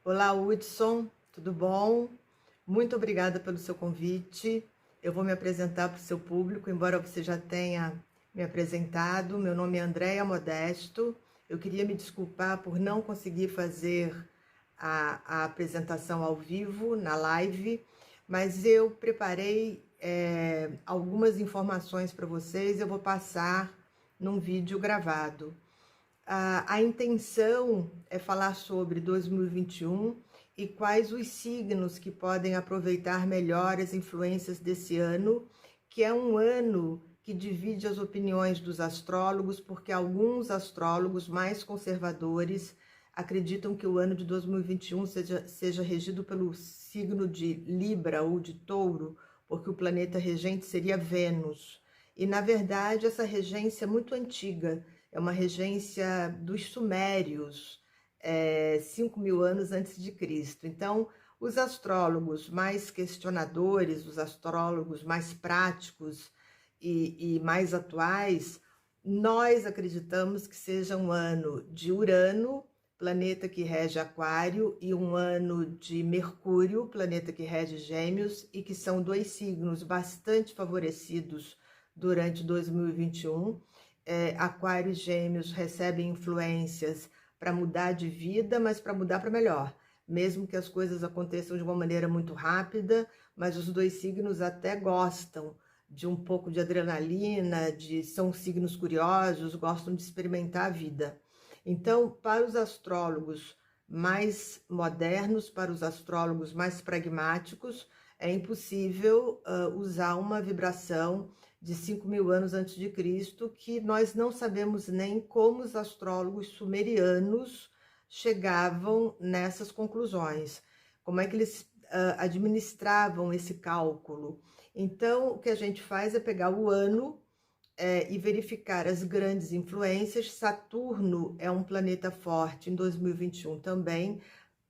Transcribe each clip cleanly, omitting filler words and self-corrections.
Olá, Hudson, tudo bom? Muito obrigada pelo seu convite. Eu vou me apresentar para o seu público, embora você já tenha me apresentado. Meu nome é Andréia Modesto. Eu queria me desculpar por não conseguir fazer a apresentação ao vivo, na live, mas eu preparei algumas informações para vocês. Eu vou passar num vídeo gravado. A intenção é falar sobre 2021 e quais os signos que podem aproveitar melhor as influências desse ano, que é um ano que divide as opiniões dos astrólogos, porque alguns astrólogos mais conservadores acreditam que o ano de 2021 seja regido pelo signo de Libra ou de Touro, porque o planeta regente seria Vênus. E, na verdade, essa regência é muito antiga. É uma regência dos sumérios, 5.000 anos antes de Cristo. Então, os astrólogos mais questionadores, os astrólogos mais práticos e mais atuais, nós acreditamos que seja um ano de Urano, planeta que rege Aquário, e um ano de Mercúrio, planeta que rege Gêmeos, e que são dois signos bastante favorecidos durante 2021. Aquário e Gêmeos recebem influências para mudar de vida, mas para mudar para melhor. Mesmo que as coisas aconteçam de uma maneira muito rápida, mas os dois signos até gostam de um pouco de adrenalina, são signos curiosos, gostam de experimentar a vida. Então, para os astrólogos mais modernos, para os astrólogos mais pragmáticos, é impossível usar uma vibração de 5.000 anos antes de Cristo, que nós não sabemos nem como os astrólogos sumerianos chegavam nessas conclusões, como é que eles administravam esse cálculo. Então, o que a gente faz é pegar o ano e verificar as grandes influências. Saturno é um planeta forte em 2021 também,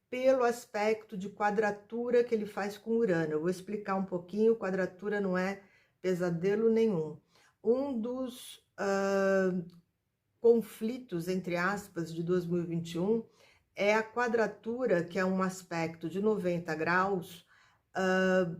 pelo aspecto de quadratura que ele faz com Urano. Eu vou explicar um pouquinho. Quadratura não é pesadelo nenhum. Um dos conflitos, entre aspas, de 2021 é a quadratura, que é um aspecto de 90 graus,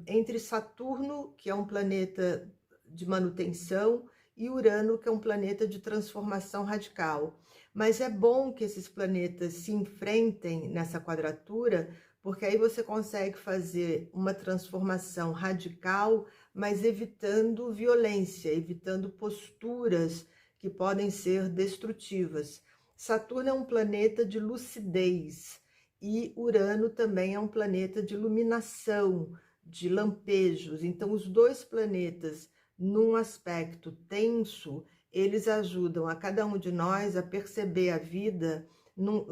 entre Saturno, que é um planeta de manutenção, e Urano, que é um planeta de transformação radical. Mas é bom que esses planetas se enfrentem nessa quadratura, porque aí você consegue fazer uma transformação radical, mas evitando violência, evitando posturas que podem ser destrutivas. Saturno é um planeta de lucidez e Urano também é um planeta de iluminação, de lampejos. Então, os dois planetas, num aspecto tenso, eles ajudam a cada um de nós a perceber a vida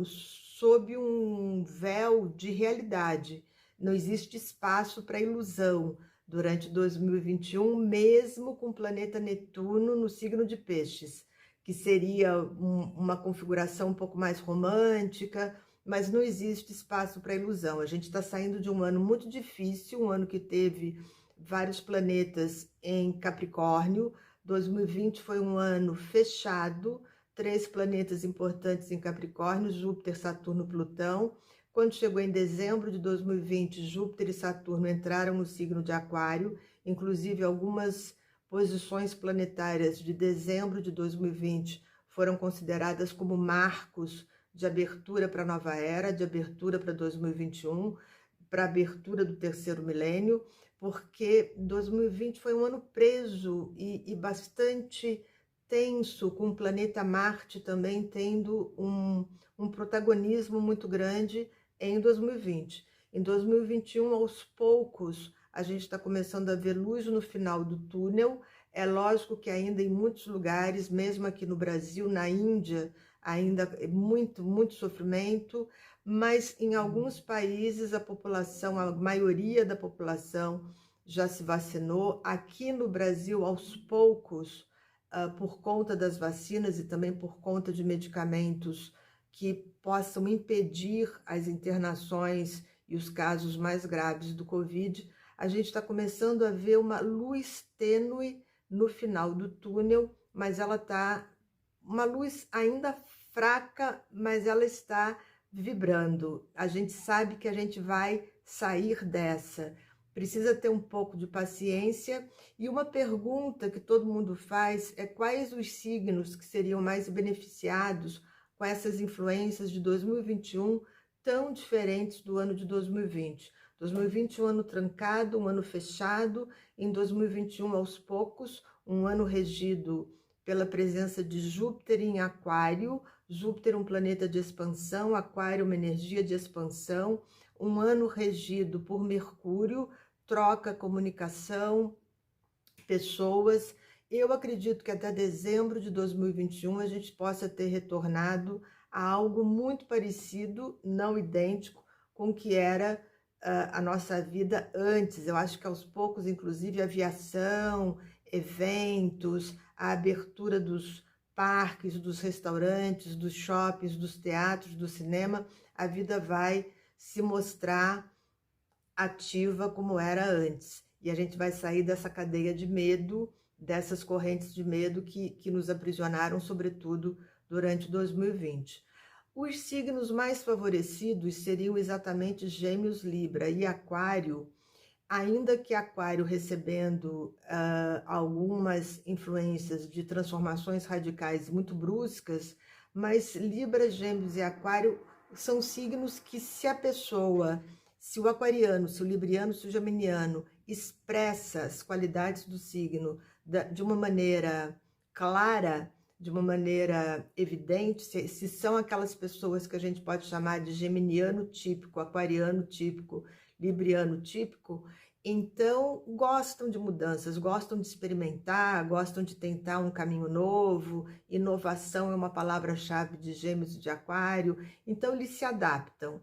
sob um véu de realidade. Não existe espaço para ilusão durante 2021, mesmo com o planeta Netuno no signo de Peixes, que seria uma configuração um pouco mais romântica, mas não existe espaço para ilusão. A gente está saindo de um ano muito difícil, um ano que teve vários planetas em Capricórnio. 2020 foi um ano fechado, 3 planetas importantes em Capricórnio, Júpiter, Saturno, Plutão. Quando chegou em dezembro de 2020, Júpiter e Saturno entraram no signo de Aquário, inclusive algumas posições planetárias de dezembro de 2020 foram consideradas como marcos de abertura para a nova era, de abertura para 2021, para a abertura do terceiro milênio, porque 2020 foi um ano preso e bastante tenso, com o planeta Marte também tendo um protagonismo muito grande em 2020. Em 2021, aos poucos, a gente está começando a ver luz no final do túnel. É lógico que ainda em muitos lugares, mesmo aqui no Brasil, na Índia, ainda é muito sofrimento, mas em alguns países a população, a maioria da população já se vacinou. Aqui no Brasil, aos poucos, por conta das vacinas e também por conta de medicamentos que possam impedir as internações e os casos mais graves do Covid, a gente está começando a ver uma luz tênue no final do túnel, mas ela está uma luz ainda fraca, mas ela está vibrando. A gente sabe que a gente vai sair dessa. Precisa ter um pouco de paciência. E uma pergunta que todo mundo faz é quais os signos que seriam mais beneficiados com essas influências de 2021 tão diferentes do ano de 2020. 2020 um ano trancado, um ano fechado, em 2021 aos poucos, um ano regido pela presença de Júpiter em Aquário, Júpiter um planeta de expansão, Aquário uma energia de expansão, um ano regido por Mercúrio, troca, comunicação, pessoas. Eu acredito que até dezembro de 2021 a gente possa ter retornado a algo muito parecido, não idêntico, com o que era a nossa vida antes. Eu acho que aos poucos, inclusive, a aviação, eventos, a abertura dos parques, dos restaurantes, dos shoppings, dos teatros, do cinema, a vida vai se mostrar ativa como era antes. E a gente vai sair dessa cadeia de medo, dessas correntes de medo que nos aprisionaram, sobretudo durante 2020. Os signos mais favorecidos seriam exatamente Gêmeos, Libra e Aquário, ainda que Aquário recebendo algumas influências de transformações radicais muito bruscas, mas Libra, Gêmeos e Aquário são signos que se a pessoa, se o aquariano, se o libriano, se o geminiano expressa as qualidades do signo de uma maneira clara, de uma maneira evidente, se são aquelas pessoas que a gente pode chamar de geminiano típico, aquariano típico, libriano típico, então gostam de mudanças, gostam de experimentar, gostam de tentar um caminho novo, inovação é uma palavra-chave de Gêmeos e de Aquário, então eles se adaptam.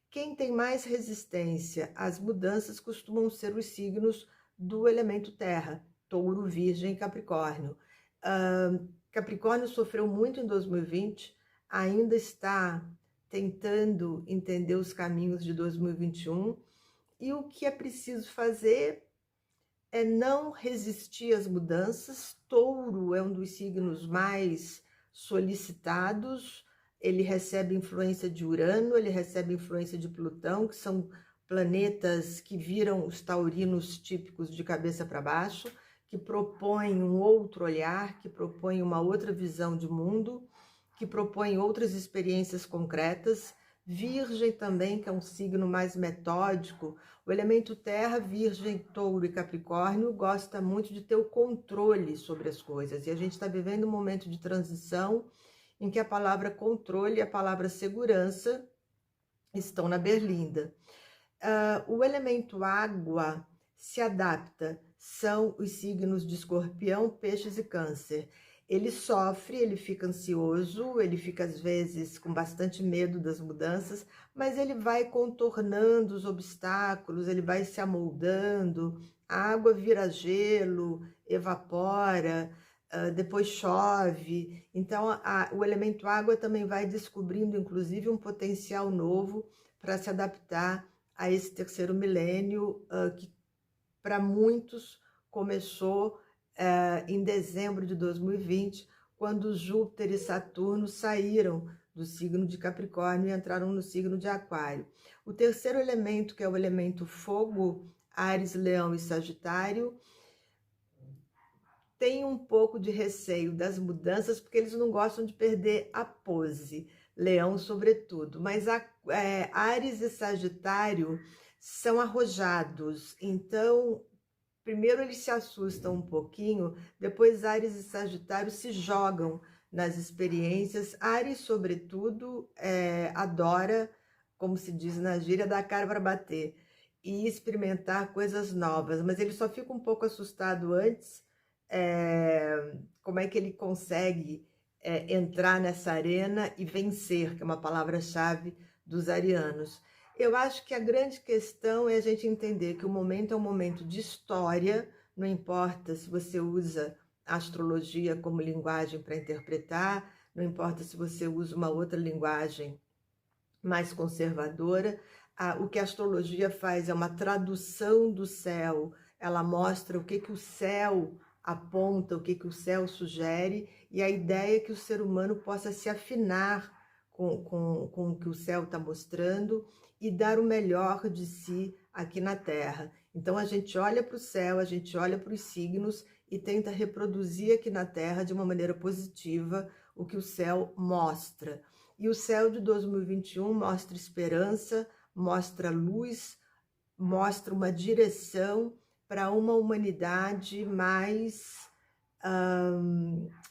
Quem tem mais resistência às mudanças costumam ser os signos do elemento terra, Touro, Virgem e Capricórnio. Capricórnio sofreu muito em 2020, ainda está tentando entender os caminhos de 2021, e o que é preciso fazer é não resistir às mudanças. Touro é um dos signos mais solicitados, ele recebe influência de Urano, ele recebe influência de Plutão, que são planetas que viram os taurinos típicos de cabeça para baixo, que propõem um outro olhar, que propõem uma outra visão de mundo, que propõem outras experiências concretas. Virgem também, que é um signo mais metódico. O elemento terra, Virgem, Touro e Capricórnio, gosta muito de ter o controle sobre as coisas. E a gente está vivendo um momento de transição em que a palavra controle e a palavra segurança estão na berlinda. O elemento água se adapta, são os signos de Escorpião, Peixes e Câncer. Ele sofre, ele fica ansioso, ele fica às vezes com bastante medo das mudanças, mas ele vai contornando os obstáculos, ele vai se amoldando, a água vira gelo, evapora, depois chove. Então o elemento água também vai descobrindo inclusive um potencial novo para se adaptar a esse terceiro milênio, que para muitos começou em dezembro de 2020, quando Júpiter e Saturno saíram do signo de Capricórnio e entraram no signo de Aquário. O terceiro elemento, que é o elemento fogo, Áries, Leão e Sagitário, tem um pouco de receio das mudanças, porque eles não gostam de perder a pose, Leão sobretudo, mas Áries e Sagitário são arrojados, então primeiro eles se assustam um pouquinho, depois Áries e Sagitário se jogam nas experiências. Áries, sobretudo, adora, como se diz na gíria, dar a cara para bater e experimentar coisas novas, mas ele só fica um pouco assustado antes, como é que ele consegue entrar nessa arena e vencer, que é uma palavra-chave dos arianos. Eu acho que a grande questão é a gente entender que o momento é um momento de história, não importa se você usa a astrologia como linguagem para interpretar, não importa se você usa uma outra linguagem mais conservadora, o que a astrologia faz é uma tradução do céu, ela mostra o que o céu aponta, o que o céu sugere, e a ideia é que o ser humano possa se afinar com o que o céu está mostrando e dar o melhor de si aqui na Terra. Então a gente olha para o céu, a gente olha para os signos e tenta reproduzir aqui na Terra de uma maneira positiva o que o céu mostra. E o céu de 2021 mostra esperança, mostra luz, mostra uma direção para uma humanidade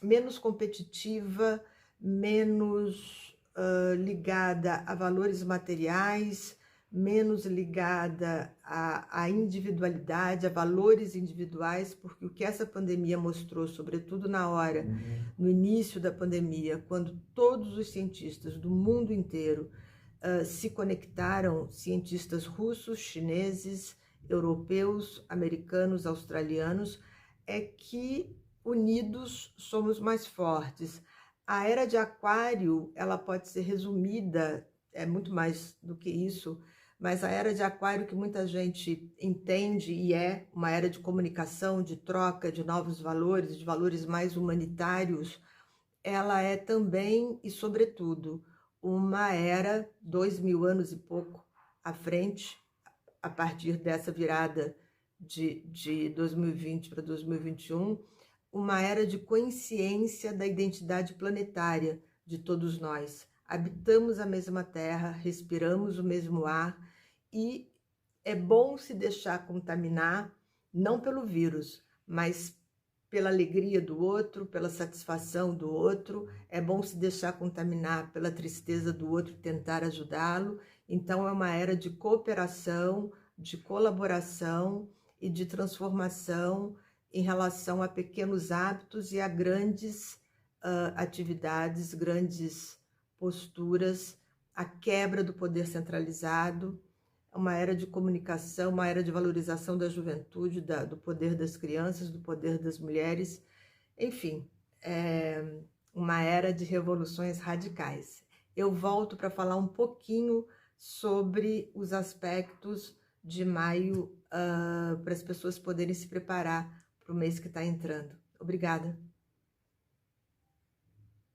menos competitiva, menos ligada a valores materiais, menos ligada à individualidade, a valores individuais, porque o que essa pandemia mostrou, sobretudo no início da pandemia, quando todos os cientistas do mundo inteiro se conectaram, cientistas russos, chineses, europeus, americanos, australianos, é que unidos somos mais fortes. A era de Aquário, ela pode ser resumida, é muito mais do que isso, mas a era de Aquário que muita gente entende e é uma era de comunicação, de troca, de novos valores, de valores mais humanitários, ela é também e sobretudo uma era 2000 anos e pouco à frente, a partir dessa virada de 2020 para 2021, uma era de consciência da identidade planetária de todos nós. Habitamos a mesma terra, respiramos o mesmo ar e é bom se deixar contaminar, não pelo vírus, mas pela alegria do outro, pela satisfação do outro. É bom se deixar contaminar pela tristeza do outro e tentar ajudá-lo. Então é uma era de cooperação, de colaboração e de transformação em relação a pequenos hábitos e a grandes atividades, grandes posturas, a quebra do poder centralizado, uma era de comunicação, uma era de valorização da juventude, do poder das crianças, do poder das mulheres, enfim, uma era de revoluções radicais. Eu volto para falar um pouquinho sobre os aspectos de maio para as pessoas poderem se preparar para o mês que está entrando. Obrigada.